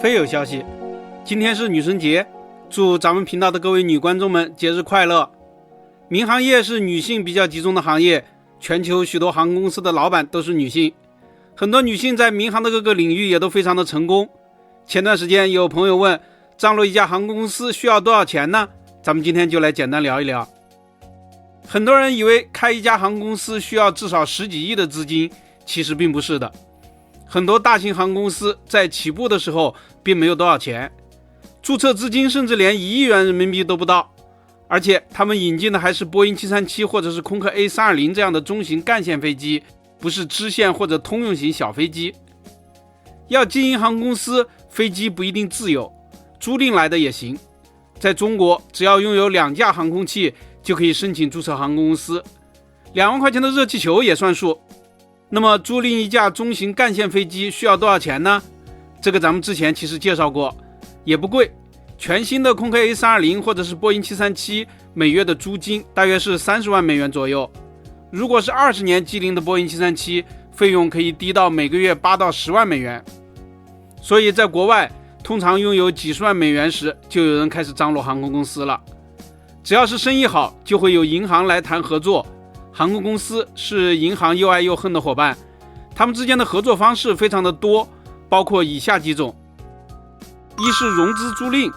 嘿，有消息，今天是女神节，祝咱们频道的各位女观众们节日快乐。民航业是女性比较集中的行业，全球许多航空公司的老板都是女性，很多女性在民航的各个领域也都非常的成功。前段时间有朋友问，张罗一家航空公司需要多少钱呢？咱们今天就来简单聊一聊。很多人以为开一家航空公司需要至少10几亿的资金，其实并不是的。很多大型航空公司在起步的时候并没有多少钱，注册资金甚至连1亿元人民币都不到，而且他们引进的还是波音737或者是空客 A320 这样的中型干线飞机，不是支线或者通用型小飞机。要经营航空公司，飞机不一定自有，租赁来的也行。在中国，只要拥有2架航空器就可以申请注册航空公司，2万块钱的热气球也算数。那么租赁一架中型干线飞机需要多少钱呢？这个咱们之前其实介绍过，也不贵。全新的空客 A320 或者是波音737每月的租金大约是30万美元左右，如果是20年机龄的波音737，费用可以低到每个月8到10万美元。所以在国外，通常拥有几十万美元时，就有人开始张罗航空公司了。只要是生意好，就会有银行来谈合作。航空公司是银行又爱又恨的伙伴，他们之间的合作方式非常的多，包括以下几种：一是融资租赁，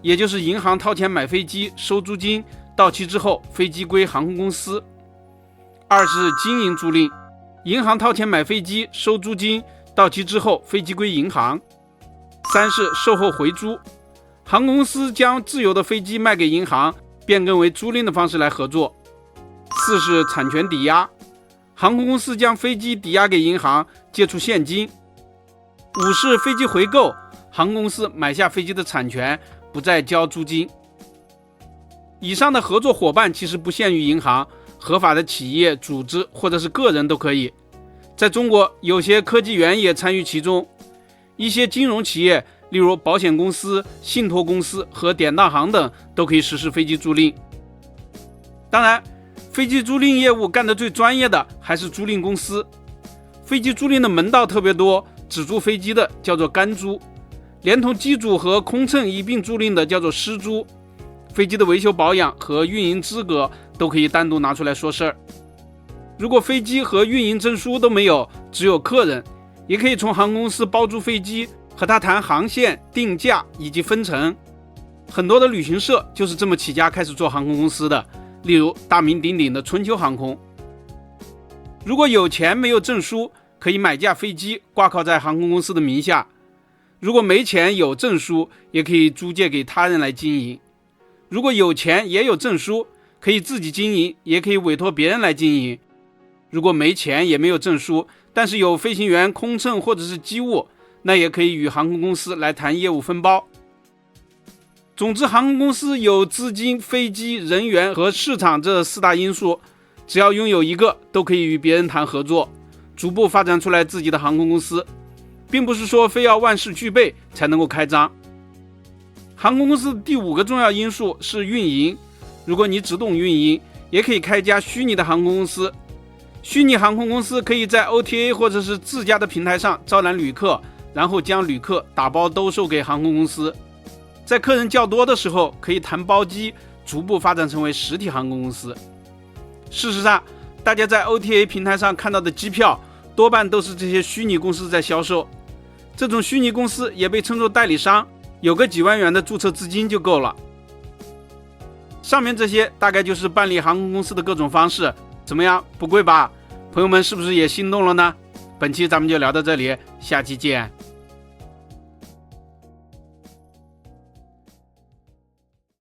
也就是银行掏钱买飞机收租金，到期之后飞机归航空公司；二是经营租赁，银行掏钱买飞机收租金，到期之后飞机归银行；三是售后回租，航空公司将自有的飞机卖给银行，变更为租赁的方式来合作；四是产权抵押，航空公司将飞机抵押给银行，借出现金；五是飞机回购，航空公司买下飞机的产权，不再交租金。以上的合作伙伴其实不限于银行，合法的企业、组织或者是个人都可以。在中国，有些科技园也参与其中，一些金融企业，例如保险公司、信托公司和典当行等，都可以实施飞机租赁。当然，飞机租赁业务干得最专业的还是租赁公司。飞机租赁的门道特别多，只租飞机的叫做干租，连同机组和空乘一并租赁的叫做湿租。飞机的维修保养和运营资格都可以单独拿出来说事儿。如果飞机和运营证书都没有，只有客人，也可以从航空公司包租飞机，和他谈航线、定价以及分成。很多的旅行社就是这么起家开始做航空公司的，例如大名鼎鼎的春秋航空。如果有钱没有证书，可以买架飞机挂靠在航空公司的名下；如果没钱有证书，也可以租借给他人来经营；如果有钱也有证书，可以自己经营，也可以委托别人来经营；如果没钱也没有证书，但是有飞行员、空乘或者是机务，那也可以与航空公司来谈业务分包。总之，航空公司有资金、飞机、人员和市场这4大因素，只要拥有一个，都可以与别人谈合作，逐步发展出来自己的航空公司，并不是说非要万事俱备才能够开张。航空公司的第5个重要因素是运营，如果你只懂运营，也可以开一家虚拟的航空公司。虚拟航空公司可以在 OTA 或者是自家的平台上招揽旅客，然后将旅客打包兜售给航空公司。在客人较多的时候，可以谈包机，逐步发展成为实体航空公司。事实上，大家在 OTA 平台上看到的机票，多半都是这些虚拟公司在销售。这种虚拟公司也被称作代理商，有个几万元的注册资金就够了。上面这些大概就是办理航空公司的各种方式，怎么样？不贵吧？朋友们是不是也心动了呢？本期咱们就聊到这里，下期见。